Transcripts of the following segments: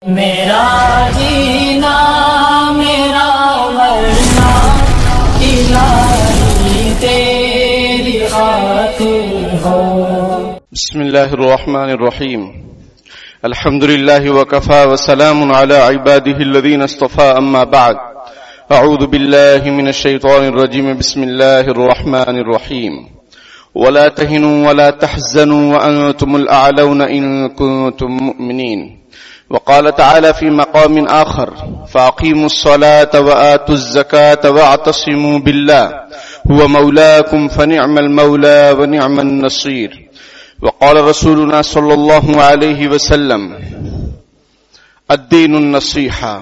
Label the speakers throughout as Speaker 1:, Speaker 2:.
Speaker 1: میرا جینا میرا مرنا الہی تیری خاطر ہو.
Speaker 2: بسم اللہ الرحمن الرحیم. الحمد للہ وکفا وسلام علی عباده الذین اصطفى. اما بعد اعوذ باللہ من الشیطان الرجیم. بسم اللہ الرحمن الرحیم. ولا تهنوا ولا تحزنوا وانتم الاعلون ان كنتم مؤمنین. وقال تعالى في مقام آخر فأقيموا الصلاة وآتوا الزكاة واعتصموا بالله هو مولاكم فنعم المولى ونعم النصير. وقال رسولنا صلى الله عليه وسلم الدين النصيحة.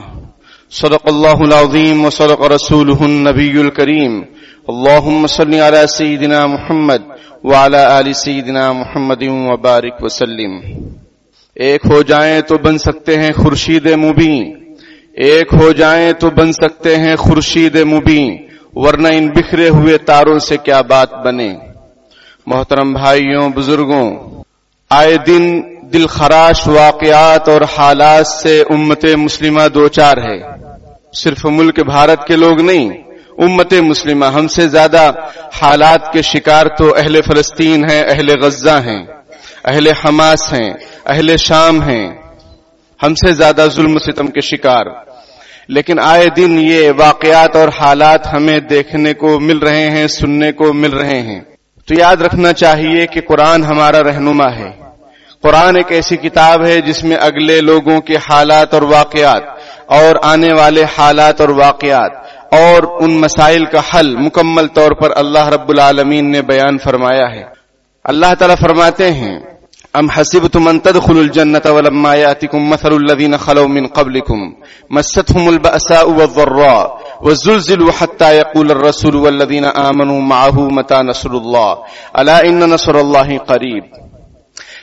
Speaker 2: صدق الله العظيم وصدق رسوله النبي الكريم. اللهم صل على سيدنا محمد وعلى آل سيدنا محمد وبارك وسلم. ایک ہو جائیں تو بن سکتے ہیں خورشید مبیں، ایک ہو جائیں تو بن سکتے ہیں خورشید مبیں، ورنہ ان بکھرے ہوئے تاروں سے کیا بات بنے. محترم بھائیوں بزرگوں، آئے دن دل خراش واقعات اور حالات سے امت مسلمہ دوچار ہے. صرف ملک بھارت کے لوگ نہیں، امت مسلمہ ہم سے زیادہ حالات کے شکار تو اہل فلسطین ہیں، اہل غزہ ہیں، اہل حماس ہیں، اہل شام ہیں، ہم سے زیادہ ظلم و ستم کے شکار. لیکن آئے دن یہ واقعات اور حالات ہمیں دیکھنے کو مل رہے ہیں، سننے کو مل رہے ہیں. تو یاد رکھنا چاہیے کہ قرآن ہمارا رہنما ہے. قرآن ایک ایسی کتاب ہے جس میں اگلے لوگوں کے حالات اور واقعات اور آنے والے حالات اور واقعات اور ان مسائل کا حل مکمل طور پر اللہ رب العالمین نے بیان فرمایا ہے. اللہ تعالیٰ فرماتے ہیں ام حسبتم ان تدخلوا الجنة ولما يأتكم مثل الذين خلوا من قبلكم مستهم البأساء والضراء وزلزلوا حتى يقول الرسول والذين آمنوا معه متى نصر الله ألا إن نصر الله قريب.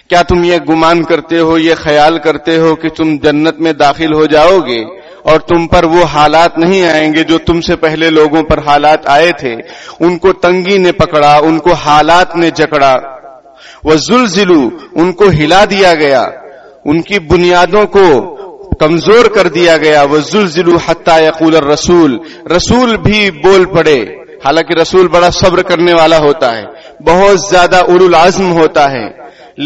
Speaker 2: کیا تم یہ گمان کرتے ہو، یہ خیال کرتے ہو کہ تم جنت میں داخل ہو جاؤ گے اور تم پر وہ حالات نہیں آئیں گے جو تم سے پہلے لوگوں پر حالات آئے تھے؟ ان کو تنگی نے پکڑا، ان کو حالات نے جکڑا. وزلزلوا، ان کو ہلا دیا گیا، ان کی بنیادوں کو کمزور کر دیا گیا. وزلزلوا حتى يقول الرسول، رسول بھی بول پڑے. حالانکہ رسول بڑا صبر کرنے والا ہوتا ہے، بہت زیادہ اولو العزم ہوتا ہے،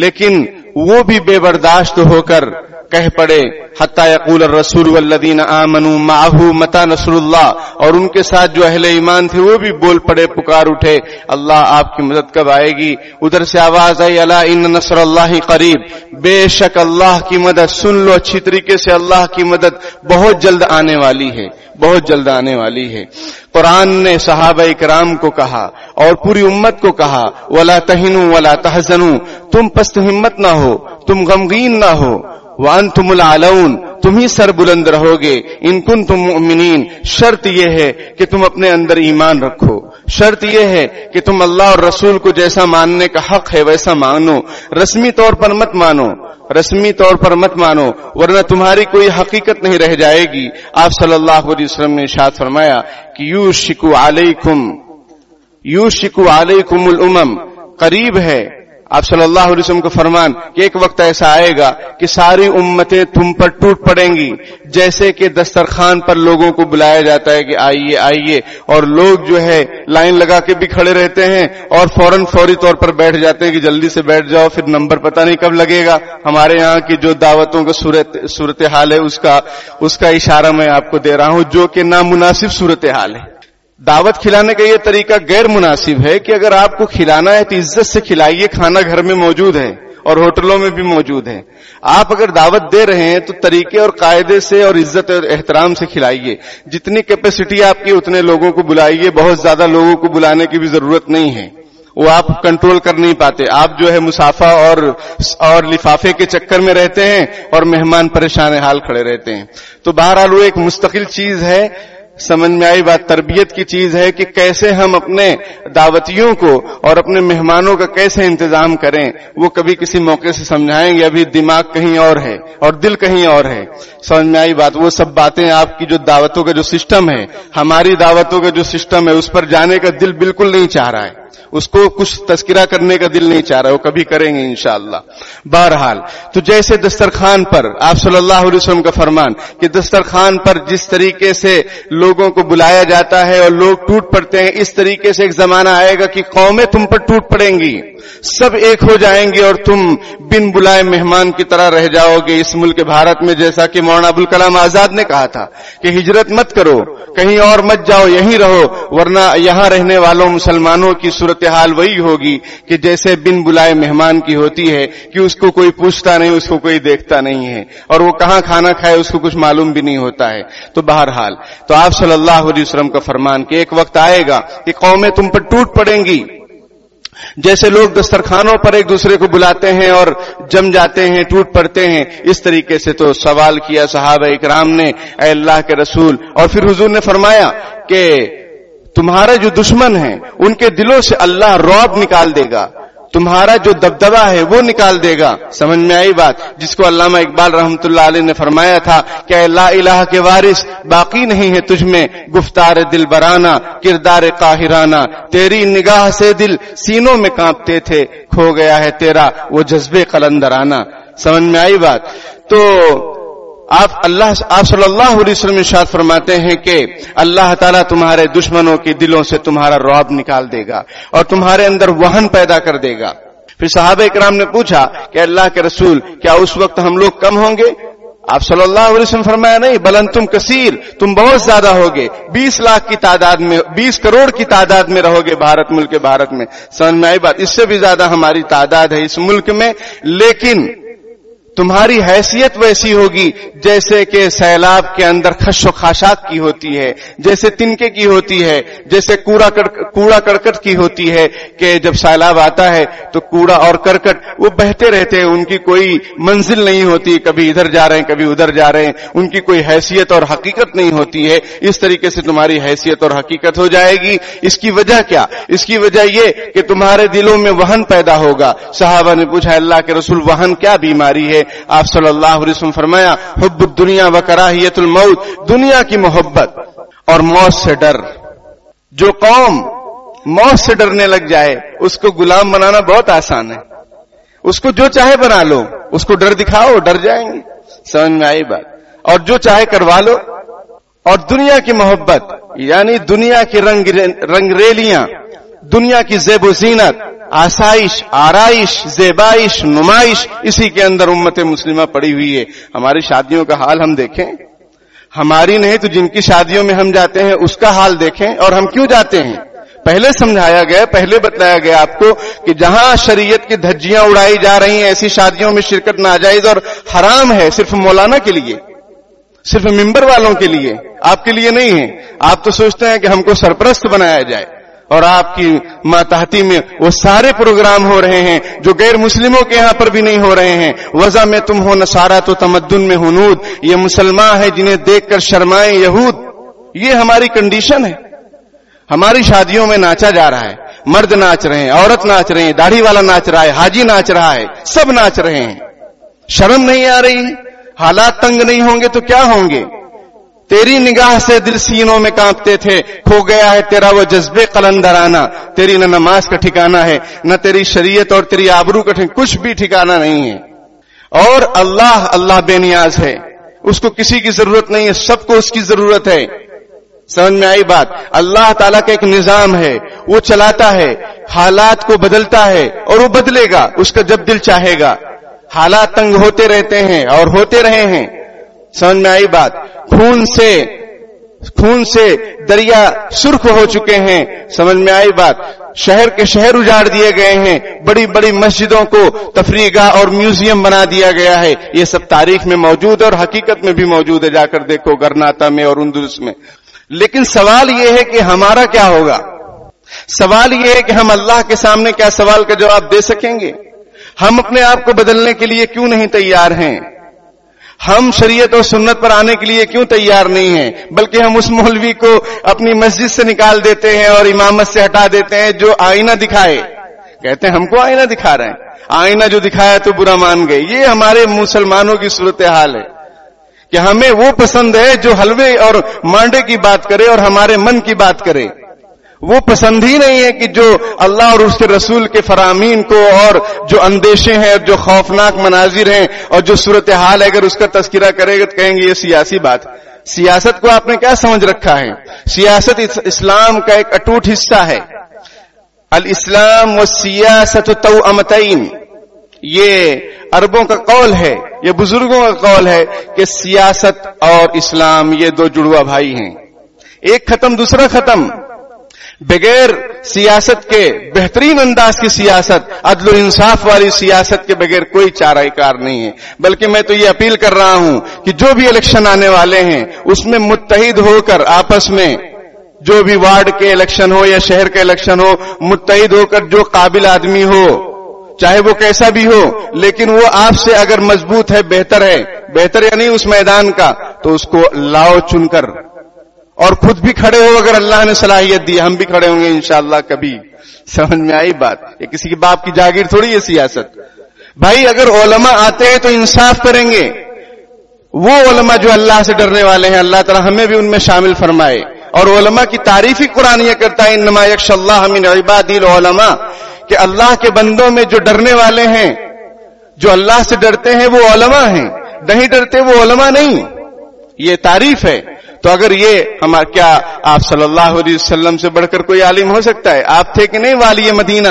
Speaker 2: لیکن وہ بھی بے برداشت ہو کر کہہ پڑے حتی یقول الرسول والذین آمنوا معه متی نصر اللہ. اور ان کے ساتھ جو اہل ایمان تھے وہ بھی بول پڑے، پکار اٹھے اللہ آپ کی مدد کب آئے گی. ادھر سے آواز آئی الا ان نصر اللہ قریب، بے شک اللہ کی مدد، سن لو اچھی طریقے سے، اللہ کی مدد بہت جلد آنے والی ہے، بہت جلد آنے والی ہے. قرآن نے صحابہ کرام کو کہا اور پوری امت کو کہا ولا تہنوا ولا تحزنوا، تم پست ہمت نہ ہو، تم غمگین نہ ہو. وانتم الاعلون، تم ہی سر بلند رہو گے. ان کنتم مؤمنین، شرط یہ ہے کہ تم اپنے اندر ایمان رکھو، شرط یہ ہے کہ تم اللہ اور رسول کو جیسا ماننے کا حق ہے ویسا مانو. رسمی طور پر مت مانو، رسمی طور پر مت مانو، ورنہ تمہاری کوئی حقیقت نہیں رہ جائے گی. آپ صلی اللہ علیہ وسلم نے ارشاد فرمایا کہ یوشک علیکم الامم، قریب ہے آپ صلی اللہ علیہ وسلم کو فرمان کہ ایک وقت ایسا آئے گا کہ ساری امتیں تم پر ٹوٹ پڑیں گی، جیسے کہ دسترخوان پر لوگوں کو بلایا جاتا ہے کہ آئیے آئیے، اور لوگ جو ہے لائن لگا کے بھی کھڑے رہتے ہیں اور فوری طور پر بیٹھ جاتے ہیں کہ جلدی سے بیٹھ جاؤ، پھر نمبر پتہ نہیں کب لگے گا. ہمارے یہاں کی جو دعوتوں کا صورتحال ہے اس کا اشارہ میں آپ کو دے رہا ہوں، جو کہ نامناسب صورتحال ہے. دعوت کھلانے کا یہ طریقہ غیر مناسب ہے کہ اگر آپ کو کھلانا ہے تو عزت سے کھلائیے. کھانا گھر میں موجود ہے اور ہوٹلوں میں بھی موجود ہے. آپ اگر دعوت دے رہے ہیں تو طریقے اور قاعدے سے اور عزت اور احترام سے کھلائیے. جتنی کیپیسٹی آپ کی اتنے لوگوں کو بلائیے، بہت زیادہ لوگوں کو بلانے کی بھی ضرورت نہیں ہے، وہ آپ کنٹرول کر نہیں پاتے. آپ جو ہے مسافہ اور لفافے کے چکر میں رہتے ہیں اور مہمان پریشان حال کھڑے رہتے ہیں. تو بہرحال وہ ایک مستقل چیز ہے. سمجھ میں آئی بات؟ تربیت کی چیز ہے کہ کیسے ہم اپنے دعوتیوں کو اور اپنے مہمانوں کا کیسے انتظام کریں. وہ کبھی کسی موقع سے سمجھائیں گے، ابھی دماغ کہیں اور ہے اور دل کہیں اور ہے. سمجھ میں آئی بات؟ وہ سب باتیں آپ کی جو دعوتوں کا جو سسٹم ہے، ہماری دعوتوں کا جو سسٹم ہے، اس پر جانے کا دل بالکل نہیں چاہ رہا ہے. اس کو کچھ تذکرہ کرنے کا دل نہیں چاہ رہا, وہ کبھی کریں گے انشاءاللہ. بہرحال تو جیسے دسترخوان پر آپ صلی اللہ علیہ وسلم کا فرمان کہ دسترخوان پر جس طریقے سے لوگوں کو بلایا جاتا ہے اور لوگ ٹوٹ پڑتے ہیں, اس طریقے سے ایک زمانہ آئے گا کہ قومیں تم پر ٹوٹ پڑیں گی, سب ایک ہو جائیں گے اور تم بن بلائے مہمان کی طرح رہ جاؤ گے اس ملک بھارت میں. جیسا کہ مولانا ابوالکلام آزاد نے کہا تھا کہ ہجرت مت کرو, کہیں اور مت جاؤ, یہیں رہو, ورنہ یہاں رہنے والوں مسلمانوں کی صورتحال وہی ہوگی کہ جیسے بن بلائے مہمان کی ہوتی ہے کہ اس کو کوئی پوچھتا نہیں, اس کو کوئی دیکھتا نہیں ہے, اور وہ کہاں کھانا کھائے اس کو کچھ معلوم بھی نہیں ہوتا ہے. تو بہرحال تو آپ صلی اللہ علیہ وسلم کا فرمان کہ ایک وقت آئے گا کہ قومیں تم پر ٹوٹ پڑیں گی. جیسے لوگ دسترخوانوں پر ایک دوسرے کو بلاتے ہیں اور جم جاتے ہیں, ٹوٹ پڑتے ہیں, اس طریقے سے تو سوال کیا صحابہ اکرام نے, اے اللہ کے رسول, اور پھر حضور نے فرمایا کہ تمہارا جو دشمن ہے ان کے دلوں سے اللہ رعب نکال دے گا, تمہارا جو دبدبہ ہے وہ نکال دے گا. سمجھ میں آئی بات, جس کو علامہ اقبال رحمۃ اللہ علیہ نے فرمایا تھا کہ اے لا الہ کے وارث, باقی نہیں ہے تجھ میں گفتار دل برانہ, کردار قاہرانہ, تیری نگاہ سے دل سینوں میں کانپتے تھے, کھو گیا ہے تیرا وہ جذبے قلندرانہ. سمجھ میں آئی بات. تو آپ صلی اللہ علیہ وسلم ارشاد فرماتے ہیں کہ اللہ تعالیٰ تمہارے دشمنوں کے دلوں سے تمہارا رعب نکال دے گا اور تمہارے اندر وہن پیدا کر دے گا. پھر صحابہ اکرام نے پوچھا کہ اللہ کے رسول, کیا اس وقت ہم لوگ کم ہوں گے؟ آپ صلی اللہ علیہ وسلم فرمایا نہیں, بل انتم کثیر, تم بہت زیادہ ہوگے, 20 لاکھ کی تعداد میں, 20 کروڑ کی تعداد میں رہو گے ملک بھارت میں. سمجھ میں آئی بات. اس سے بھی زیادہ ہماری تعداد ہے اس ملک میں, لیکن تمہاری حیثیت ویسی ہوگی جیسے کہ سیلاب کے اندر خش و خاشاک کی ہوتی ہے, جیسے تنکے کی ہوتی ہے, جیسے کوڑا کرکٹ کی ہوتی ہے کہ جب سیلاب آتا ہے تو کوڑا اور کرکٹ وہ بہتے رہتے ہیں, ان کی کوئی منزل نہیں ہوتی, کبھی ادھر جا رہے ہیں کبھی ادھر جا رہے ہیں, ان کی کوئی حیثیت اور حقیقت نہیں ہوتی ہے. اس طریقے سے تمہاری حیثیت اور حقیقت ہو جائے گی. اس کی وجہ کیا؟ اس کی وجہ یہ کہ تمہارے دلوں میں وہن پیدا ہوگا. صحابہ نے پوچھا اللہ کے رسول وہن کیا بیماری ہے؟ آپ صلی اللہ علیہ وسلم فرمایا حب الدنیا و کراہیت الموت, دنیا کی محبت اور موت سے ڈر. جو قوم موت سے ڈرنے لگ جائے اس کو غلام بنانا بہت آسان ہے, اس کو جو چاہے بنا لو, اس کو ڈر دکھاؤ ڈر جائیں گے. سمجھ میں آئی بات. اور جو چاہے کروا لو. اور دنیا کی محبت یعنی دنیا کی رنگ ریلیاں, دنیا کی زیب و زینت, آسائش, آرائش, زیبائش, نمائش, اسی کے اندر امت مسلمہ پڑی ہوئی ہے. ہماری شادیوں کا حال ہم دیکھیں, ہماری نہیں تو جن کی شادیوں میں ہم جاتے ہیں اس کا حال دیکھیں. اور ہم کیوں جاتے ہیں؟ پہلے سمجھایا گیا, پہلے بتلایا گیا آپ کو کہ جہاں شریعت کی دھجیاں اڑائی جا رہی ہیں ایسی شادیوں میں شرکت ناجائز اور حرام ہے, صرف مولانا کے لیے, صرف ممبر والوں کے لیے, آپ کے لیے نہیں ہے. آپ تو سوچتے ہیں کہ ہم کو سرپرست بنایا جائے, اور آپ کی ماتحتی میں وہ سارے پروگرام ہو رہے ہیں جو غیر مسلموں کے یہاں پر بھی نہیں ہو رہے ہیں. وضع میں تم ہو نصارہ تو تمدن میں ہنود, یہ مسلمان ہے جنہیں دیکھ کر شرمائیں یہود. یہ ہماری کنڈیشن ہے. ہماری شادیوں میں ناچا جا رہا ہے, مرد ناچ رہے ہیں, عورت ناچ رہے ہیں, داڑھی والا ناچ رہا ہے, حاجی ناچ رہا ہے, سب ناچ رہے ہیں. شرم نہیں آ رہی؟ حالات تنگ نہیں ہوں گے تو کیا ہوں گے؟ تیری نگاہ سے دل سینوں میں کانپتے تھے, کھو گیا ہے تیرا وہ جذبے قلندرانہ. تیری نہ نماز کا ٹھکانہ ہے, نہ تیری شریعت اور تیری آبرو کا کچھ بھی ٹھکانہ نہیں ہے. اور اللہ بے نیاز ہے, اس کو کسی کی ضرورت نہیں ہے, سب کو اس کی ضرورت ہے. سمجھ میں آئی بات. اللہ تعالیٰ کا ایک نظام ہے, وہ چلاتا ہے, حالات کو بدلتا ہے اور وہ بدلے گا اس کا جب دل چاہے گا. حالات تنگ ہوتے رہتے ہیں اور ہوتے رہے ہیں. سمجھ میں آئی بات. خون سے دریا سرخ ہو چکے ہیں. سمجھ میں آئی بات. شہر کے شہر اجاڑ دیے گئے ہیں, بڑی بڑی مسجدوں کو تفریح گاہ اور میوزیم بنا دیا گیا ہے. یہ سب تاریخ میں موجود ہے اور حقیقت میں بھی موجود ہے, جا کر دیکھو گرناتا میں اور اندلس میں. لیکن سوال یہ ہے کہ ہمارا کیا ہوگا؟ سوال یہ ہے کہ ہم اللہ کے سامنے کیا سوال کا جواب دے سکیں گے؟ ہم اپنے آپ کو بدلنے کے لیے کیوں نہیں تیار ہیں؟ ہم شریعت اور سنت پر آنے کے لیے کیوں تیار نہیں ہیں؟ بلکہ ہم اس مولوی کو اپنی مسجد سے نکال دیتے ہیں اور امامت سے ہٹا دیتے ہیں جو آئینہ دکھائے. کہتے ہیں ہم کو آئینہ دکھا رہے ہیں, آئینہ جو دکھایا تو برا مان گئے. یہ ہمارے مسلمانوں کی صورتحال ہے کہ ہمیں وہ پسند ہے جو حلوے اور مانڈے کی بات کرے اور ہمارے من کی بات کرے. وہ پسند ہی نہیں ہے کہ جو اللہ اور اس کے رسول کے فرامین کو اور جو اندیشے ہیں اور جو خوفناک مناظر ہیں اور جو صورتحال ہے اگر اس کا تذکرہ کرے گا تو کہیں گے یہ سیاسی بات. سیاست کو آپ نے کیا سمجھ رکھا ہے؟ سیاست اسلام کا ایک اٹوٹ حصہ ہے. الاسلام والسیاست توأمتین، یہ عربوں کا قول ہے، یہ بزرگوں کا قول ہے کہ سیاست اور اسلام یہ دو جڑوا بھائی ہیں. ایک ختم دوسرا ختم. بغیر سیاست کے، بہترین انداز کی سیاست، عدل و انصاف والی سیاست کے بغیر کوئی چارہ کار نہیں ہے. بلکہ میں تو یہ اپیل کر رہا ہوں کہ جو بھی الیکشن آنے والے ہیں اس میں متحد ہو کر آپس میں، جو بھی وارڈ کے الیکشن ہو یا شہر کے الیکشن ہو، متحد ہو کر جو قابل آدمی ہو چاہے وہ کیسا بھی ہو لیکن وہ آپ سے اگر مضبوط ہے، بہتر یعنی اس میدان کا، تو اس کو لاؤ چن کر، اور خود بھی کھڑے ہو اگر اللہ نے صلاحیت دی. ہم بھی کھڑے ہوں گے انشاءاللہ کبھی. سمجھ میں آئی بات؟ یہ کسی کے باپ کی جاگیر تھوڑی ہے سیاست. بھائی اگر علماء آتے ہیں تو انصاف کریں گے. وہ علماء جو اللہ سے ڈرنے والے ہیں، اللہ تعالی ہمیں بھی ان میں شامل فرمائے. اور علماء کی تعریف ہی قرآن یہ کرتا ہے، انما یخشی اللہ من عبادہ العلماء، کہ اللہ کے بندوں میں جو ڈرنے والے ہیں، جو اللہ سے ڈرتے ہیں وہ علماء ہیں. نہیں ڈرتے وہ علماء نہیں. یہ تعریف ہے. تو اگر یہ کیا آپ صلی اللہ علیہ وسلم سے بڑھ کر کوئی عالم ہو سکتا ہے؟ آپ تھے کہ نہیں والی مدینہ؟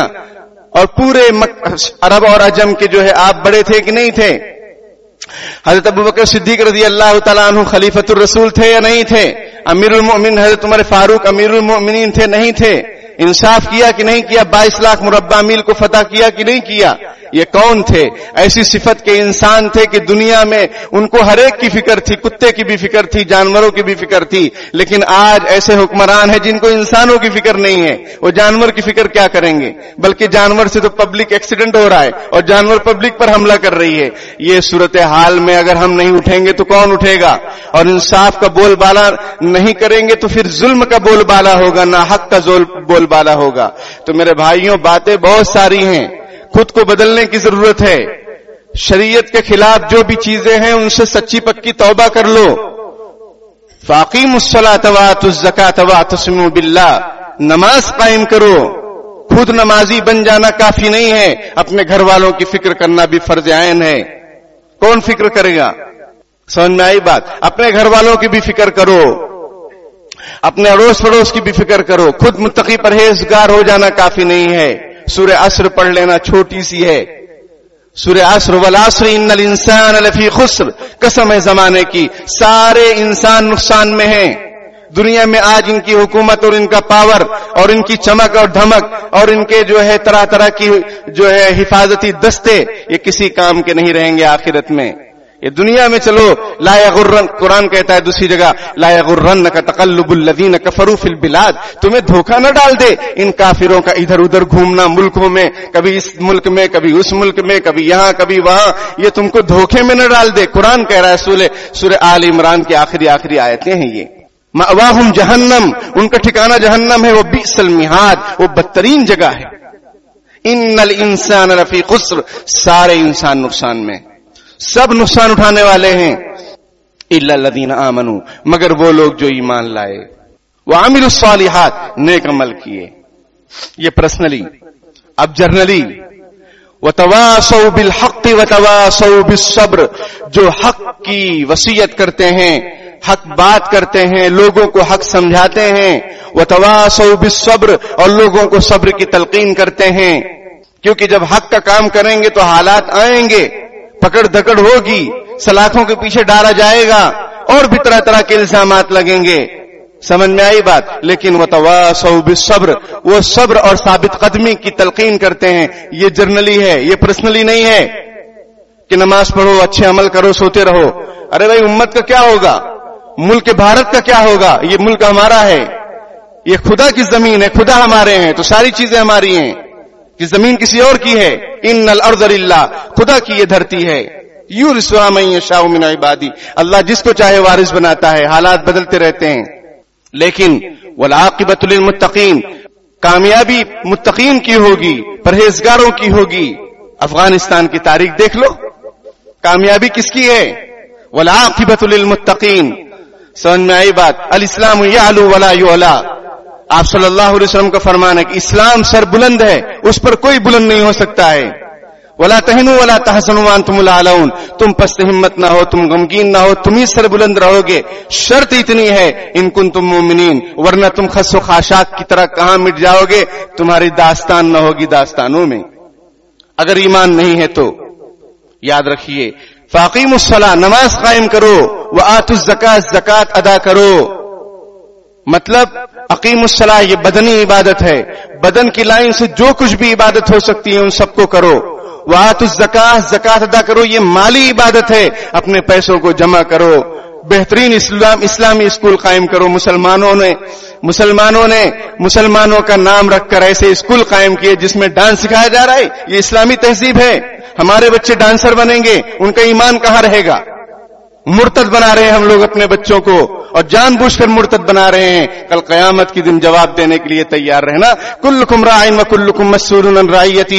Speaker 2: اور پورے عرب اور عجم کے جو ہے آپ بڑے تھے کہ نہیں تھے؟ حضرت ابوبکر صدیق رضی اللہ تعالیٰ عنہ خلیفۃ الرسول تھے یا نہیں تھے؟ امیر المؤمنین حضرت عمر فاروق امیر المؤمنین تھے نہیں تھے؟ انصاف کیا کہ نہیں کیا؟ 22 لاکھ مربع میل کو فتح کیا کہ نہیں کیا؟ یہ کون تھے؟ ایسی صفت کے انسان تھے کہ دنیا میں ان کو ہر ایک کی فکر تھی، کتے کی بھی فکر تھی، جانوروں کی بھی فکر تھی. لیکن آج ایسے حکمران ہیں جن کو انسانوں کی فکر نہیں ہے. وہ جانور کی فکر کیا کریں گے؟ بلکہ جانور سے تو پبلک ایکسیڈنٹ ہو رہا ہے اور جانور پبلک پر حملہ کر رہی ہے. یہ صورتحال میں اگر ہم نہیں اٹھیں گے تو کون اٹھے گا؟ اور انصاف کا بول بالا نہیں کریں گے تو پھر ظلم کا بول بالا ہوگا، ناحق کا بول بالا ہوگا. تو میرے بھائیوں، باتیں بہت ساری ہیں، خود کو بدلنے کی ضرورت ہے. شریعت کے خلاف جو بھی چیزیں ہیں ان سے سچی پکی توبہ کر لو. فاقیموا الصلاۃ وآتوا الزکاۃ واعتصموا باللہ، نماز قائم کرو. خود نمازی بن جانا کافی نہیں ہے، اپنے گھر والوں کی فکر کرنا بھی فرض عین ہے. کون فکر کرے گا؟ سمجھ میں آئی بات؟ اپنے گھر والوں کی بھی فکر کرو، اپنے اڑوس پڑوس کی بھی فکر کرو. خود متقی پرہیزگار ہو جانا کافی نہیں ہے. سورہ عصر پڑھ لینا چھوٹی سی ہے. سورہ عصر والعصر ان الانسان لفی خسر، قسم ہے زمانے کی، سارے انسان نقصان میں ہیں. دنیا میں آج ان کی حکومت اور ان کا پاور اور ان کی چمک اور دھمک اور ان کے جو ہے طرح طرح کی جو ہے حفاظتی دستے، یہ کسی کام کے نہیں رہیں گے آخرت میں. یہ دنیا میں چلو لا یغرن، قرآن کہتا ہے دوسری جگہ لا یغرنک تقلب الذین کفروا فی البلاد، تمہیں دھوکہ نہ ڈال دے ان کافروں کا ادھر ادھر گھومنا ملکوں میں، کبھی اس ملک میں کبھی اس ملک میں، کبھی یہاں کبھی وہاں، یہ تم کو دھوکے میں نہ ڈال دے. قرآن کہہ رہا ہے سورہ آل عمران کی آخری آیتیں ہیں یہ. مأواہم جہنم، ان کا ٹھکانہ جہنم ہے، وہ بئس المہاد، وہ بدترین جگہ ہے. ان الانسان لفی خسر، سارے انسان نقصان میں، سب نقصان اٹھانے والے ہیں. الا الذین آمنوا، مگر وہ لوگ جو ایمان لائے، وعملوا الصالحات، نیک عمل کیے. یہ پرسنلی. اب جرنلی، وتواصوا بالحق وتواصوا بالصبر، جو حق کی وصیت کرتے ہیں، حق بات کرتے ہیں، لوگوں کو حق سمجھاتے ہیں. وتواصوا بالصبر، اور لوگوں کو صبر کی تلقین کرتے ہیں. کیونکہ جب حق کا کام کریں گے تو حالات آئیں گے، پکڑ دکڑ ہوگی، سلاخوں کے پیچھے ڈالا جائے گا، اور بھی طرح طرح کے الزامات لگیں گے. سمجھ میں آئی بات؟ لیکن وتواصوا بالصبر، وہ صبر اور ثابت قدمی کی تلقین کرتے ہیں. یہ جرنلی ہے، یہ پرسنلی نہیں ہے کہ نماز پڑھو، اچھے عمل کرو، سوتے رہو. ارے بھائی امت کا کیا ہوگا؟ ملک بھارت کا کیا ہوگا؟ یہ ملک ہمارا ہے، یہ خدا کی زمین ہے، خدا ہمارے ہیں تو ساری چیزیں ہماری ہیں. کہ زمین کسی اور کی ہے. ان الارض للہ، خدا کی یہ دھرتی ہے. یورثها من یشاء من عبادی، اللہ جس کو چاہے وارث بناتا ہے، حالات بدلتے رہتے ہیں. لیکن والعاقبۃ للمتقین، کامیابی متقین کی ہوگی، پرہیزگاروں کی ہوگی. افغانستان کی تاریخ دیکھ لو، کامیابی کس کی ہے؟ والعاقبۃ للمتقین. سمجھ میں آئی بات؟ الاسلام یعلو ولا یعلا، آپ صلی اللہ علیہ وسلم کا فرمان ہے کہ اسلام سر بلند ہے، اس پر کوئی بلند نہیں ہو سکتا ہے. ولا تہنوا ولا تحزنوا وانتم الاعلون، تم پست ہمت نہ ہو، تم غمگین نہ ہو، تم ہی سر بلند رہو گے. شرط اتنی ہے ان کنتم مومنین، ورنہ تم خس و خاشاک کی طرح کہاں مٹ جاؤ گے، تمہاری داستان نہ ہوگی داستانوں میں اگر ایمان نہیں ہے تو. یاد رکھیے فاقیموا الصلاۃ، نماز قائم کرو، وآتوا الزکاۃ، زکات ادا کرو. مطلب اقیم الصلاۃ یہ بدنی عبادت ہے، بدن کی لائن سے جو کچھ بھی عبادت ہو سکتی ہے ان سب کو کرو. وآتوا الزکاۃ، زکات ادا کرو، یہ مالی عبادت ہے، اپنے پیسوں کو جمع کرو. بہترین اسلامی اسکول قائم کرو. مسلمانوں کا نام رکھ کر ایسے اسکول قائم کیے جس میں ڈانس سکھایا جا رہا ہے. یہ اسلامی تہذیب ہے. ہمارے بچے ڈانسر بنیں گے، ان کا ایمان کہاں رہے گا؟ مرتد بنا رہے ہیں ہم لوگ اپنے بچوں کو، اور جان بوجھ کر مرتد بنا رہے ہیں. کل قیامت کے دن جواب دینے کے لیے تیار رہنا. کلکم راع وکلکم مسئول عن رعیتہ،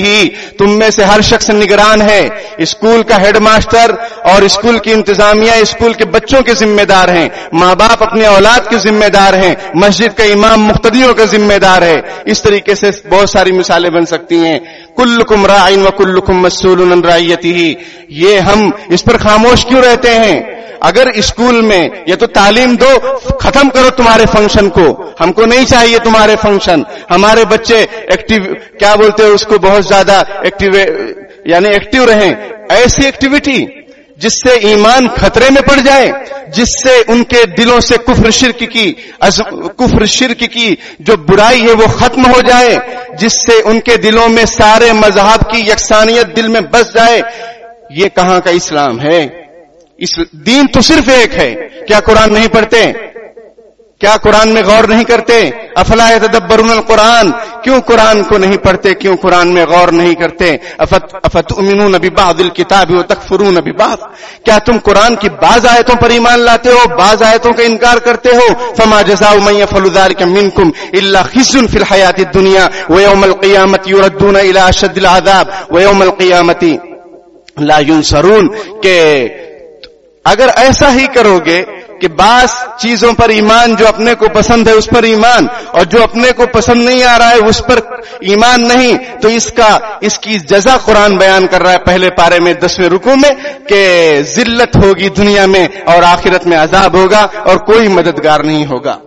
Speaker 2: تم میں سے ہر شخص نگران ہے. اسکول کا ہیڈ ماسٹر اور اسکول کی انتظامیہ اسکول کے بچوں کے ذمہ دار ہیں، ماں باپ اپنے اولاد کے ذمہ دار ہیں، مسجد کا امام مقتدیوں کا ذمہ دار ہے. اس طریقے سے بہت ساری مثالیں بن سکتی ہیں. کلکم راع وکلکم مسئول عن رعیتہ، یہ ہم اس پر خاموش کیوں رہتے ہیں؟ اگر اسکول میں یہ تو تعلیم دو، ختم کرو تمہارے فنکشن کو، ہم کو نہیں چاہیے تمہارے فنکشن. ہمارے بچے ایکٹیو، کیا بولتے ہیں اس کو، بہت زیادہ ایکٹیو رہیں. ایسی ایکٹیویٹی جس سے ایمان خطرے میں پڑ جائے، جس سے ان کے دلوں سے کفر شرک کی جو برائی ہے وہ ختم ہو جائے، جس سے ان کے دلوں میں سارے مذہب کی یکسانیت دل میں بس جائے. یہ کہاں کا اسلام ہے؟ اس دین تو صرف ایک ہے. کیا قرآن نہیں پڑھتے؟ کیا قرآن میں غور نہیں کرتے؟ افلا یتدبرون القرآن، کیوں قرآن کو نہیں پڑھتے؟ کیوں قرآن میں غور نہیں کرتے؟ افتؤمنون ببعض الکتاب وتکفرون ببعض، کیا تم قرآن کی بعض آیتوں پر ایمان لاتے ہو، بعض آیتوں کا انکار کرتے ہو؟ فما جزاء من يفعل ذلك منكم الا خزي في الحیاة الدنیا ويوم القیامة يردون الى اشد العذاب ويوم القیامة لا ينصرون. کہ اگر ایسا ہی کرو گے کہ بعض چیزوں پر ایمان، جو اپنے کو پسند ہے اس پر ایمان، اور جو اپنے کو پسند نہیں آ رہا ہے اس پر ایمان نہیں، تو اس کی جزا قرآن بیان کر رہا ہے پہلے پارے میں 10ویں رکوع میں کہ ذلت ہوگی دنیا میں اور آخرت میں عذاب ہوگا اور کوئی مددگار نہیں ہوگا.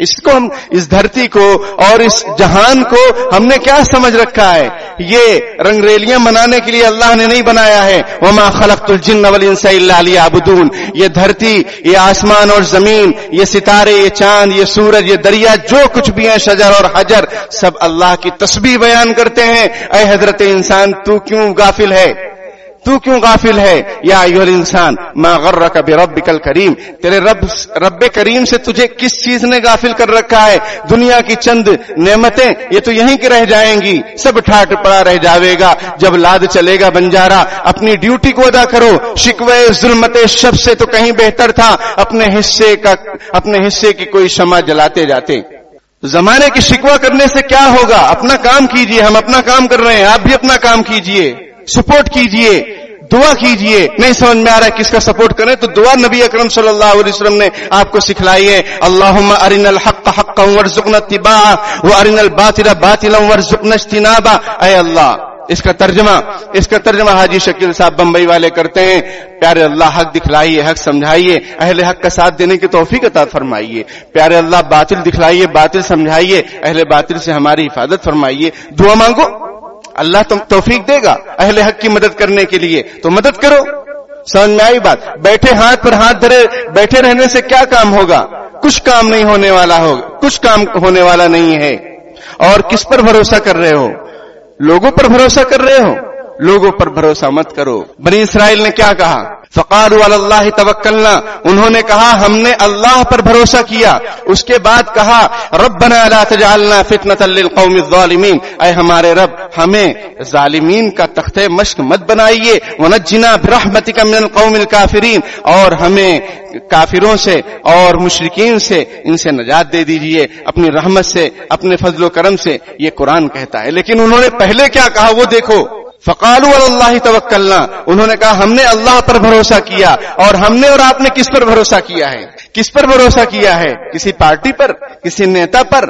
Speaker 2: اس کو ہم، اس دھرتی کو اور اس جہان کو ہم نے کیا سمجھ رکھا ہے؟ یہ رنگریلیاں منانے کے لیے اللہ نے نہیں بنایا ہے. وما خلقت الجن والانس الا لیعبدون. یہ دھرتی، یہ آسمان اور زمین، یہ ستارے، یہ چاند، یہ سورج، یہ دریا، جو کچھ بھی ہیں، شجر اور حجر، سب اللہ کی تسبیح بیان کرتے ہیں. اے حضرت انسان، تو کیوں غافل ہے؟ تو کیوں غافل ہے؟ یا ایھا الانسان ما غرک بربک الکریم، تیرے رب کریم سے تجھے کس چیز نے غافل کر رکھا ہے؟ دنیا کی چند نعمتیں یہ تو یہیں کی رہ جائیں گی، سب ٹھاٹ پڑا رہ جاوے گا جب لاد چلے گا بنجارا. اپنی ڈیوٹی کو ادا کرو. شکوے ظلمت شب سے تو کہیں بہتر تھا اپنے حصے کی کوئی شمع جلاتے جاتے. زمانے کی شکوہ کرنے سے کیا ہوگا؟ اپنا کام کیجئے. ہم اپنا کام کر رہے ہیں، آپ بھی اپنا کام کیجئے، سپورٹ کیجئے، دعا کیجئے. نہیں سمجھ میں آ رہا ہے کس کا سپورٹ کریں تو دعا نبی اکرم صلی اللہ علیہ وسلم نے آپ کو سکھلائی ہے. اللہم ارنا الحق حقا وارزقنا اتباعہ وارنا الباطل باطلا وارزقنا اجتنابہ. اے اللہ، اس کا ترجمہ حاجی شکیل صاحب بمبئی والے کرتے ہیں. پیارے اللہ، حق دکھلائیے، حق سمجھائیے، اہل حق کا ساتھ دینے کی توفیق عطا فرمائیے. پیارے اللہ، باطل دکھلائیے، باطل سمجھائیے، اہل باطل سے ہماری حفاظت فرمائیے. دعا مانگو، اللہ تم توفیق دے گا اہل حق کی مدد کرنے کے لیے، تو مدد کرو. سمجھ میں آئی بات؟ بیٹھے ہاتھ پر ہاتھ دھرے بیٹھے رہنے سے کیا کام ہوگا؟ کچھ کام نہیں ہونے والا ہوگا، کچھ کام ہونے والا نہیں ہے. اور کس پر بھروسہ کر رہے ہو؟ لوگوں پر بھروسہ کر رہے ہو؟ لوگوں پر بھروسہ مت کرو. بنی اسرائیل نے کیا کہا؟ فقالوا علی اللہ توکلنا، انہوں نے کہا ہم نے اللہ پر بھروسہ کیا. اس کے بعد کہا ربنا لا تجعلنا فتنة للقوم الظالمین، اے ہمارے رب ہمیں ظالمین کا تختہ مشق مت بنائیے. ونجنا برحمتک من القوم الکافرین، اور ہمیں کافروں سے اور مشرکین سے ان سے نجات دے دیجئے اپنی رحمت سے، اپنے فضل و کرم سے. یہ قرآن کہتا ہے. لیکن انہوں نے پہلے کیا کہا وہ دیکھو. فقالوا علی اللہ توکلنا، انہوں نے کہا ہم نے اللہ پر بھروسہ کیا. اور ہم نے اور آپ نے کس پر بھروسہ کیا ہے؟ کس پر بھروسہ کیا ہے؟ کسی پارٹی پر، کسی نیتا پر؟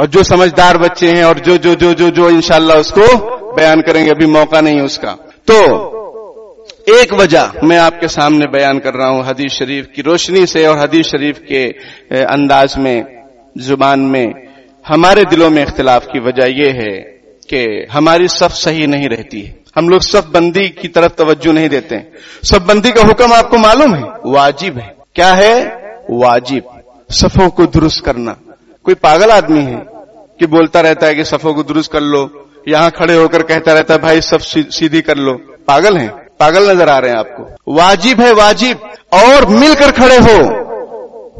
Speaker 2: اور جو سمجھدار بچے ہیں اور جو انشاءاللہ اس کو بیان کریں گے، ابھی موقع نہیں ہے اس کا. تو ایک وجہ میں آپ کے سامنے بیان کر رہا ہوں حدیث شریف کی روشنی سے اور حدیث شریف کے انداز میں، زبان میں. ہمارے دلوں میں اختلاف کی وجہ یہ ہے کہ ہماری صف صحیح نہیں رہتی ہے. ہم لوگ صف بندی کی طرف توجہ نہیں دیتے ہیں. صف بندی کا حکم آپ کو معلوم ہے، واجب ہے. کیا ہے؟ واجب. صفوں کو درست کرنا. کوئی پاگل آدمی ہے کہ بولتا رہتا ہے کہ صفوں کو درست کر لو، یہاں کھڑے ہو کر کہتا رہتا ہے بھائی صف سیدھی کر لو. پاگل ہیں؟ پاگل نظر آ رہے ہیں آپ کو. واجب ہے، واجب. اور مل کر کھڑے ہو.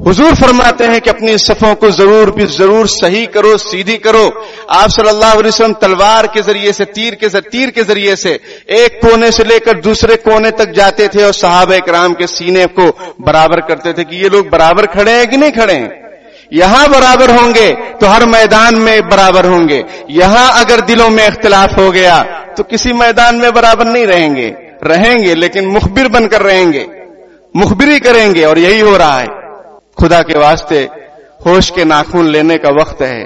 Speaker 2: حضور فرماتے ہیں کہ اپنی صفوں کو ضرور صحیح کرو، سیدھی کرو. آپ صلی اللہ علیہ وسلم تلوار کے ذریعے سے، تیر کے ذریعے سے ایک کونے سے لے کر دوسرے کونے تک جاتے تھے اور صحابہ کرام کے سینے کو برابر کرتے تھے کہ یہ لوگ برابر کھڑے ہیں کہ نہیں کھڑے ہیں. یہاں برابر ہوں گے تو ہر میدان میں برابر ہوں گے. یہاں اگر دلوں میں اختلاف ہو گیا تو کسی میدان میں برابر نہیں رہیں گے لیکن مخبر بن کر رہیں گے، مخبری کریں گے. اور یہی ہو رہا ہے. خدا کے واسطے ہوش کے ناخن لینے کا وقت ہے.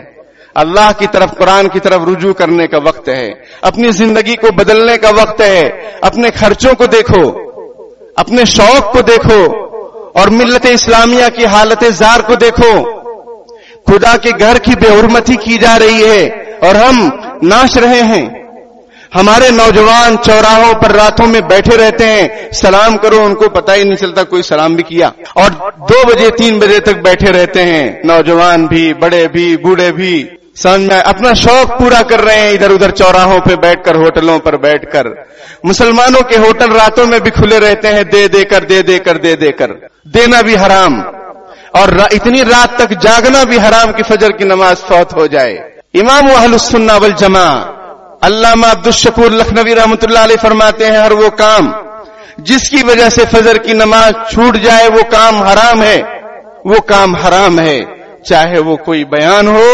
Speaker 2: اللہ کی طرف، قرآن کی طرف رجوع کرنے کا وقت ہے. اپنی زندگی کو بدلنے کا وقت ہے. اپنے خرچوں کو دیکھو، اپنے شوق کو دیکھو اور ملت اسلامیہ کی حالت زار کو دیکھو. خدا کے گھر کی بے حرمتی کی جا رہی ہے اور ہم ناچ رہے ہیں. ہمارے نوجوان چوراہوں پر راتوں میں بیٹھے رہتے ہیں. سلام کرو ان کو پتہ ہی نہیں چلتا کوئی سلام بھی کیا. اور 2 بجے 3 بجے تک بیٹھے رہتے ہیں. نوجوان بھی، بڑے بھی، بوڑھے بھی. سمجھ میں اپنا شوق پورا کر رہے ہیں ادھر ادھر چوراہوں پہ بیٹھ کر، ہوٹلوں پر بیٹھ کر. مسلمانوں کے ہوٹل راتوں میں بھی کھلے رہتے ہیں. دے کر دینا بھی حرام اور اتنی رات تک جاگنا بھی حرام کہ فجر کی نماز فوت ہو جائے. امام اہل السنہ والجماعہ علامہ عبدالشکور لکھنوی رحمۃ اللہ علیہ فرماتے ہیں ہر وہ کام جس کی وجہ سے فجر کی نماز چھوٹ جائے وہ کام حرام ہے. وہ کام حرام ہے، چاہے وہ کوئی بیان ہو،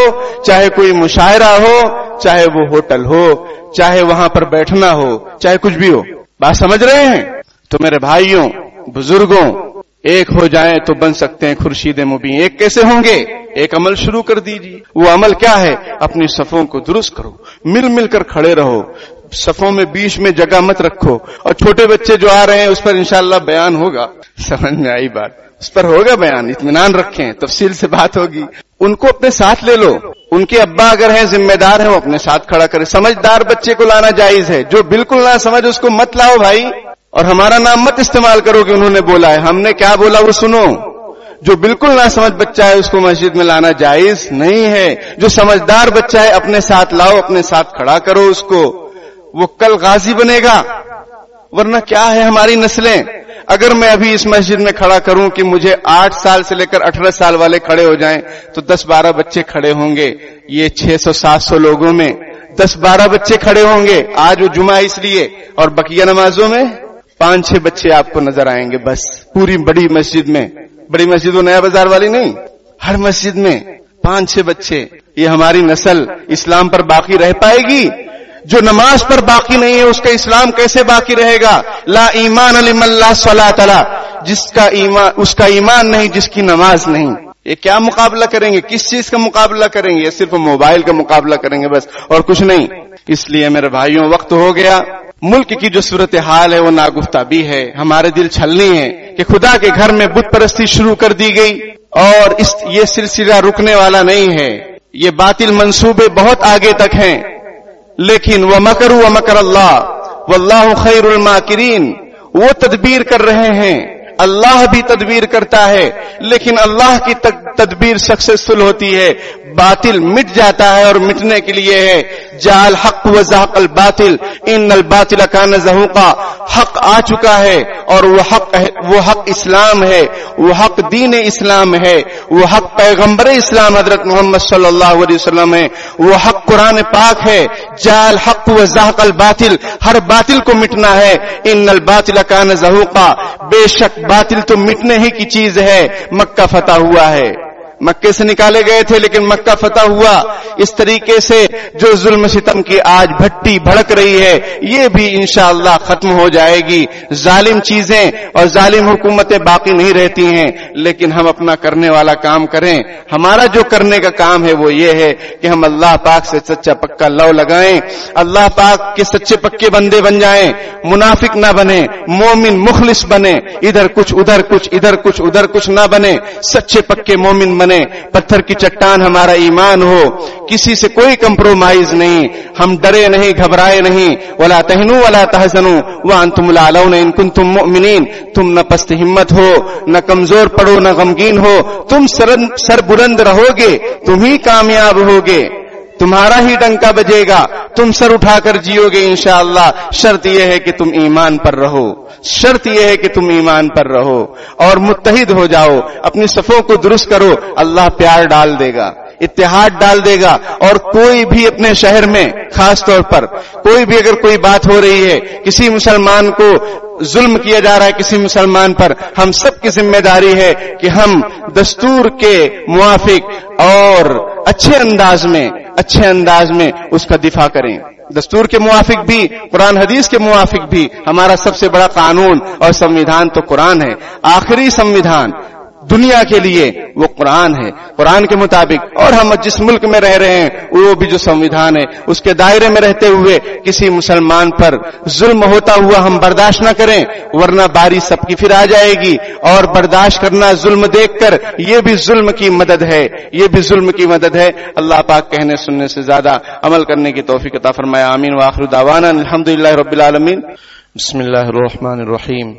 Speaker 2: چاہے کوئی مشاعرہ ہو، چاہے وہ ہوٹل ہو، چاہے وہاں پر بیٹھنا ہو، چاہے کچھ بھی ہو. بات سمجھ رہے ہیں؟ تو میرے بھائیوں، بزرگوں، ایک ہو جائیں تو بن سکتے ہیں خورشید مبین. ایک کیسے ہوں گے؟ ایک عمل شروع کر دیجیے. وہ عمل کیا ہے؟ اپنی صفوں کو درست کرو. مل کر کھڑے رہو. صفوں میں بیچ میں جگہ مت رکھو. اور چھوٹے بچے جو آ رہے ہیں اس پر انشاءاللہ بیان ہوگا. سمجھ میں آئی بات؟ اس پر ہوگا بیان. اطمینان رکھیں، تفصیل سے بات ہوگی. ان کو اپنے ساتھ لے لو. ان کے ابا اگر ہیں، ذمہ دار ہیں، وہ اپنے ساتھ کھڑا کرے. سمجھدار بچے کو لانا جائز ہے. جو بالکل نہ سمجھ اس کو مت لاؤ بھائی. اور ہمارا نام مت استعمال کرو کہ انہوں نے بولا ہے. ہم نے کیا بولا وہ سنو. جو بالکل نہ سمجھ بچہ ہے اس کو مسجد میں لانا جائز نہیں ہے. جو سمجھدار بچہ ہے اپنے ساتھ لاؤ، اپنے ساتھ کھڑا کرو اس کو. وہ کل غازی بنے گا. ورنہ کیا ہے ہماری نسلیں؟ اگر میں ابھی اس مسجد میں کھڑا کروں کہ مجھے 8 سال سے لے کر 18 سال والے کھڑے ہو جائیں تو 10-12 بچے کھڑے ہوں گے. یہ 600-700 لوگوں میں 10-12 بچے کھڑے ہوں گے. آج وہ جمعہ اس لیے، اور بقیہ نمازوں میں 5-6 بچے آپ کو نظر آئیں گے بس. پوری بڑی مسجد میں، بڑی مسجد وہ نیا بازار والی نہیں، ہر مسجد میں 5-6 بچے. یہ ہماری نسل اسلام پر باقی رہ پائے گی؟ جو نماز پر باقی نہیں ہے اس کا اسلام کیسے باقی رہے گا؟ لا ایمان لمن لا صلاۃ له. اس کا ایمان نہیں جس کی نماز نہیں. یہ کیا مقابلہ کریں گے؟ کس چیز کا مقابلہ کریں گے؟ یہ صرف موبائل کا مقابلہ کریں گے بس، اور کچھ نہیں. اس لیے میرے بھائیوں، وقت ہو گیا. ملک کی جو صورتحال ہے وہ ناگفتہ بھی ہے. ہمارے دل چھلنی ہے کہ خدا کے گھر میں بت پرستی شروع کر دی گئی اور یہ سلسلہ رکنے والا نہیں ہے. یہ باطل منصوبے بہت آگے تک ہیں. لیکن وَمَكَرُوا وَمَكَرَ اللَّهُ وَاللَّهُ خَيْرُ الْمَاكِرِينَ. وہ تدبیر کر رہے ہیں، اللہ بھی تدبیر کرتا ہے، لیکن اللہ کی تدبیر سکسیسفل ہوتی ہے. باطل مٹ جاتا ہے اور مٹنے کے لیے ہے جال حق و زہق الباطل ان الباطل کان زہوقا. حق آ چکا ہے اور وہ حق اسلام ہے، وہ حق دین اسلام ہے، وہ حق پیغمبر اسلام حضرت محمد صلی اللہ علیہ وسلم ہے، وہ حق قرآن پاک ہے. جال حق و زہق الباطل، ہر باطل کو مٹنا ہے. ان الباطل کان زہوقا، بے شک باطل تو مٹنے ہی کی چیز ہے. مکہ فتح ہوا ہے، مکے سے نکالے گئے تھے لیکن مکہ فتح ہوا. اس طریقے سے جو ظلم ستم کی آج بھٹی بھڑک رہی ہے یہ بھی انشاءاللہ ختم ہو جائے گی. ظالم چیزیں اور ظالم حکومتیں باقی نہیں رہتی ہیں، لیکن ہم اپنا کرنے والا کام کریں. ہمارا جو کرنے کا کام ہے وہ یہ ہے کہ ہم اللہ پاک سے سچا پکا لو لگائیں، اللہ پاک کے سچے پکے بندے بن جائیں، منافق نہ بنے، مومن مخلص بنے، ادھر کچھ ادھر کچھ ادھر کچھ ادھر کچھ نہ بنے، سچے پکے مومن بنے. پتھر کی چٹان ہمارا ایمان ہو، کسی سے کوئی کمپرومائز نہیں، ہم ڈرے نہیں گھبرائے نہیں. ولا تہنوا ولا تحزنوا وانتم الاعلون ان کنتم مؤمنین. تم نہ پست ہمت ہو، نہ کمزور پڑو، نہ غمگین ہو، تم سر بلند رہو گے، تم ہی کامیاب ہوگے، تمہارا ہی ڈنکا بجے گا، تم سر اٹھا کر جیو گے انشاءاللہ. شرط یہ ہے کہ تم ایمان پر رہو، شرط یہ ہے کہ تم ایمان پر رہو اور متحد ہو جاؤ، اپنی صفوں کو درست کرو. اللہ پیار ڈال دے گا، اتحاد ڈال دے گا. اور کوئی بھی اپنے شہر میں خاص طور پر کوئی بھی اگر کوئی بات ہو رہی ہے، کسی مسلمان کو ظلم کیا جا رہا ہے کسی مسلمان پر، ہم سب کی ذمہ داری ہے کہ ہم دستور کے موافق اور اچھے انداز میں اس کا دفاع کریں. دستور کے موافق بھی، قرآن حدیث کے موافق بھی. ہمارا سب سے بڑا قانون اور سنویدھان تو قرآن ہے. آخری سنویدھان دنیا کے لیے وہ قرآن ہے، قرآن کے مطابق. اور ہم جس ملک میں رہ رہے ہیں وہ بھی جو سنویدھان ہے اس کے دائرے میں رہتے ہوئے کسی مسلمان پر ظلم ہوتا ہوا ہم برداشت نہ کریں، ورنہ باری سب کی پھر آ جائے گی. اور برداشت کرنا ظلم دیکھ کر یہ بھی ظلم کی مدد ہے، یہ بھی ظلم کی مدد ہے. اللہ پاک کہنے سننے سے زیادہ عمل کرنے کی توفیق عطا فرمائے. آمین. وآخر دعوانا الحمدللہ رب العالمین. بسم اللہ الرحمن الرحیم.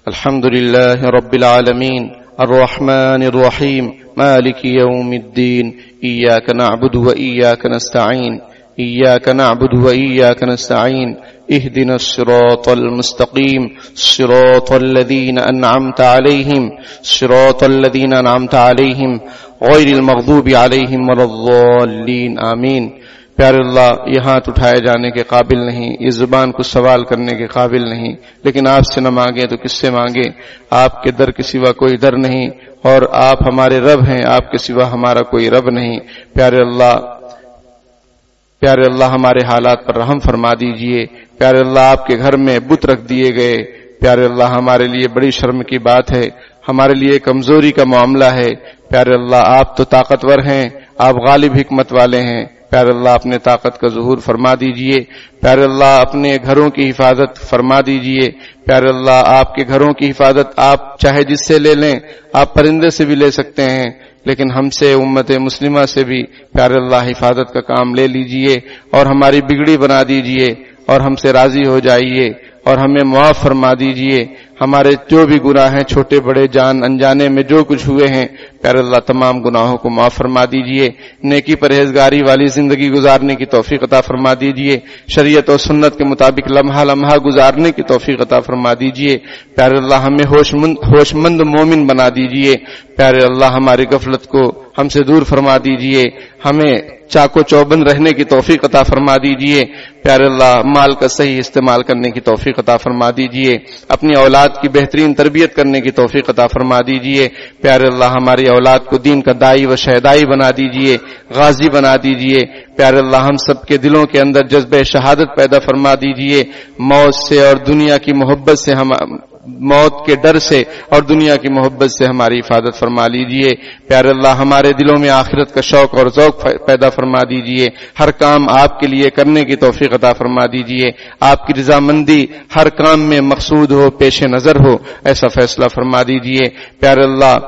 Speaker 2: الحمدللہ رب العالمین الرحمن الرحیم مالک یوم الدین. ایاک نعبد و ایاک نستعین، ایاک نعبد و ایاک نستعین. اهدنا الصراط المستقیم صراط الذین انعمت علیہم صراط الذین انعمت علیہم غیر المغضوب علیہم ولا الضالین. آمین. پیارے اللہ، یہ ہاتھ اٹھائے جانے کے قابل نہیں، اس زبان کو سوال کرنے کے قابل نہیں، لیکن آپ سے نہ مانگے تو کس سے مانگے؟ آپ کے در کے سوا کوئی در نہیں، اور آپ ہمارے رب ہیں، آپ کے سوا ہمارا کوئی رب نہیں. پیارے اللہ ہمارے حالات پر رحم فرما دیجئے. پیارے اللہ آپ کے گھر میں بت رکھ دیے گئے. پیارے اللہ ہمارے لیے بڑی شرم کی بات ہے، ہمارے لیے کمزوری کا معاملہ ہے. پیارے اللہ آپ تو طاقتور ہیں، آپ غالب حکمت والے ہیں. پیارے اللہ اپنے طاقت کا ظہور فرما دیجئے. پیارے اللہ اپنے گھروں کی حفاظت فرما دیجئے. پیارے اللہ آپ کے گھروں کی حفاظت آپ چاہے جس سے لے لیں، آپ پرندے سے بھی لے سکتے ہیں، لیکن ہم سے امت مسلمہ سے بھی پیارے اللہ حفاظت کا کام لے لیجئے اور ہماری بگڑی بنا دیجئے اور ہم سے راضی ہو جائیے اور ہمیں معاف فرما دیجئے. ہمارے جو بھی گناہ ہیں چھوٹے بڑے جان انجانے میں جو کچھ ہوئے ہیں پیارے اللہ تمام گناہوں کو معاف فرما دیجئے. نیکی پرہیزگاری والی زندگی گزارنے کی توفیق عطا فرما دیجئے. شریعت اور سنت کے مطابق لمحہ لمحہ گزارنے کی توفیق عطا فرما دیجئے. پیارے اللہ ہمیں ہوش مند مومن بنا دیجئے. پیارے اللہ ہماری غفلت کو ہم سے دور فرما دیجئے. ہمیں چاق و چوبند رہنے کی توفیق عطا فرما دیجئے. پیارے اللہ مال کا صحیح استعمال کرنے کی توفیق عطا فرما دیجئے. اپنی اولاد کی بہترین تربیت کرنے کی توفیق عطا فرما دیجئے. پیارے اللہ ہماری اولاد کو دین کا داعی و شہدائی بنا دیجئے، غازی بنا دیجئے. پیارے اللہ ہم سب کے دلوں کے اندر جذبہ شہادت پیدا فرما دیجئے. موت سے اور دنیا کی محبت سے موت کے ڈر سے اور دنیا کی محبت سے ہماری حفاظت فرما لیجئے. پیارے اللہ ہمارے دلوں میں آخرت کا شوق اور ذوق پیدا فرما دیجئے. ہر کام آپ کے لیے کرنے کی توفیق عطا فرما دیجئے. آپ کی رضامندی ہر کام میں مقصود ہو، پیش نظر ہو، ایسا فیصلہ فرما دیجئے. پیارے اللہ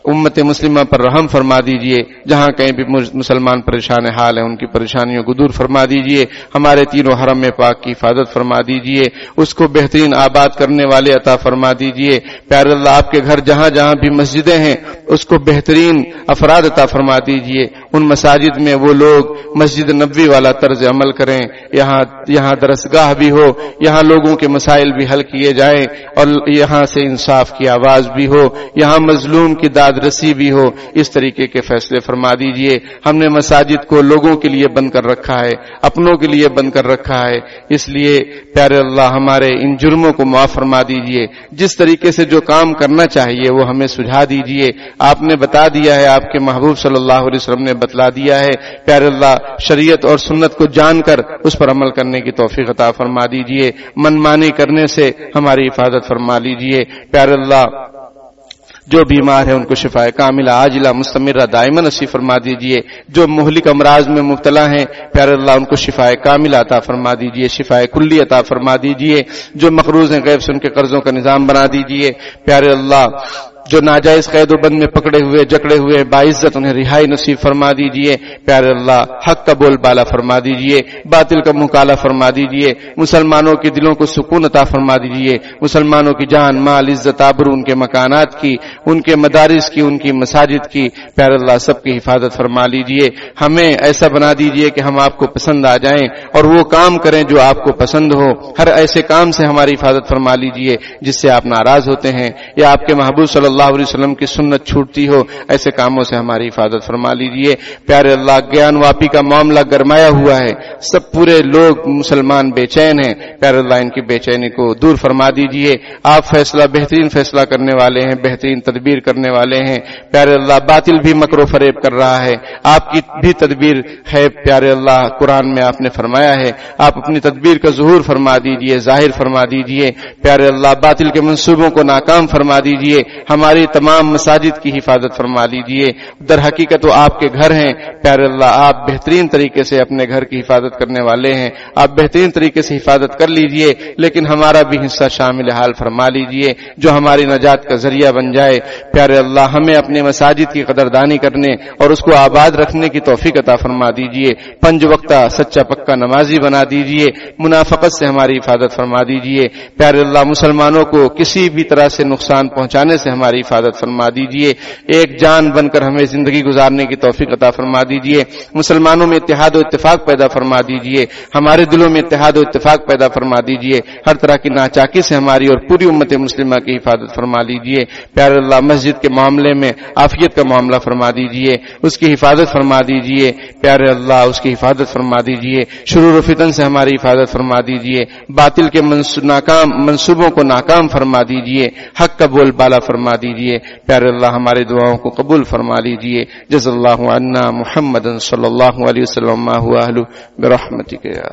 Speaker 2: امت مسلمہ پر رحم فرما دیجئے. جہاں کہیں بھی مسلمان پریشان حال ہیں ان کی پریشانیوں کو دور فرما دیجئے. ہمارے تینوں حرم پاک کی حفاظت فرما دیجئے. اس کو بہترین آباد کرنے والے عطا فرما دیجئے. پیارے اللہ آپ کے گھر جہاں جہاں بھی مسجدیں ہیں اس کو بہترین افراد عطا فرما دیجئے. ان مساجد میں وہ لوگ مسجد نبوی والا طرز عمل کریں، یہاں درسگاہ بھی ہو، یہاں لوگوں کے مسائل بھی حل کیے جائیں، اور یہاں سے انصاف کی آواز بھی ہو، یہاں مظلوم کی داد رسی بھی ہو، اس طریقے کے فیصلے فرما دیجئے۔ ہم نے مساجد کو لوگوں کے لیے بند کر رکھا ہے، اپنوں کے لیے بند کر رکھا ہے، اس لیے پیارے اللہ ہمارے ان جرموں کو معاف فرما دیجئے۔ جس طریقے سے جو کام کرنا چاہیے وہ ہمیں سجھا دیجئے۔ آپ نے بتا دیا ہے، آپ کے محبوب صلی اللہ علیہ وسلم نے بتلا دیا ہے، پیارے اللہ شریعت اور سنت کو جان کر اس پر عمل کرنے کی توفیق عطا فرما دیجئے، من مانی کرنے سے ہماری حفاظت فرما لیجئے۔ پیارے اللہ جو بیمار ہیں ان کو شفائے کاملہ عاجلہ مستمرہ دائمہ نصیب فرما دیجئے، جو مہلک امراض میں مبتلا ہیں پیارے اللہ ان کو شفائے کاملہ عطا فرما دیجئے، شفائے کلی عطا فرما دیجئے، جو مقروض ہیں غیب سے ان کے قرضوں کا نظام بنا دیجئے۔ پیارے اللہ جو ناجائز قید و بند میں پکڑے ہوئے جکڑے ہوئے باعزت انہیں رہائی نصیب فرما دیجئے۔ پیارے اللہ حق کا بول بالا فرما دیجئے، باطل کا منہ کالا فرما دیجئے، مسلمانوں کے دلوں کو سکون عطا فرما دیجئے، مسلمانوں کی جان مال عزت آبرو ان کے مکانات کی، ان کے مدارس کی، ان کی مساجد کی پیارے اللہ سب کی حفاظت فرما لیجئے۔ ہمیں ایسا بنا دیجئے کہ ہم آپ کو پسند آ جائیں اور وہ کام کریں جو آپ کو پسند ہو، ہر ایسے کام سے ہماری حفاظت فرما لیجئے جس سے آپ ناراض ہوتے ہیں یا آپ کے محبوب صلی اللہ علیہ وسلم کی سنت چھوٹتی ہو، ایسے کاموں سے ہماری حفاظت فرما لیجئے۔ پیارے اللہ گیان واپی کا معاملہ گرمایا ہوا ہے، سب پورے لوگ مسلمان بے چین ہیں، پیارے اللہ ان کی بے چینی کو دور فرما دیجئے۔ آپ فیصلہ بہترین فیصلہ کرنے والے ہیں، بہترین تدبیر کرنے والے ہیں، پیارے اللہ باطل بھی مکر و فریب کر رہا ہے، آپ کی بھی تدبیر ہے پیارے اللہ، قرآن میں آپ نے فرمایا ہے، آپ اپنی تدبیر کا ظہور فرما دیجئے، ظاہر فرما دیجئے، پیارے اللہ باطل کے منصوبوں کو ناکام فرما دیجئے، ہماری تمام مساجد کی حفاظت فرما لیجئے۔ در حقیقت وہ آپ کے گھر ہیں پیارے اللہ، آپ بہترین طریقے سے اپنے گھر کی حفاظت کرنے والے ہیں، آپ بہترین طریقے سے حفاظت کر لیجئے، لیکن ہمارا بھی حصہ شامل حال فرما لیجئے جو ہماری نجات کا ذریعہ بن جائے۔ پیارے اللہ ہمیں اپنے مساجد کی قدردانی کرنے اور اس کو آباد رکھنے کی توفیق عطا فرما دیجئے، 5 وقتہ سچا پکا نمازی بنا دیجئے، منافقت سے ہماری حفاظت فرما دیجئے۔ پیارے اللہ مسلمانوں کو کسی بھی طرح سے نقصان پہنچانے سے ہماری حفاظت فرما دیجئے، ایک جان بن کر ہمیں زندگی گزارنے کی توفیق عطا فرما دیجئے، مسلمانوں میں اتحاد و اتفاق پیدا فرما دیجئے، ہمارے دلوں میں اتحاد و اتفاق پیدا فرما دیجئے، ہر طرح کی ناچاکی سے ہماری اور پوری امت مسلمہ کی حفاظت فرما لیجئے۔ پیارے اللہ مسجد کے معاملے میں عافیت کا معاملہ فرما دیجئے، اس کی حفاظت فرما دیجئے، پیارے اللہ اس کی حفاظت فرما دیجئے، شرور و فتن سے ہماری حفاظت فرما دیجئے، باطل کے ناکام منصوبوں کو ناکام فرما دیجئے، حق کا بول بالا فرما دیجئے۔ پیارے اللہ ہماری دعاؤں کو قبول فرما لیجئے۔ جزا اللہ عنا محمد صلی اللہ علیہ وسلم ما هو اہلہ برحمتک یا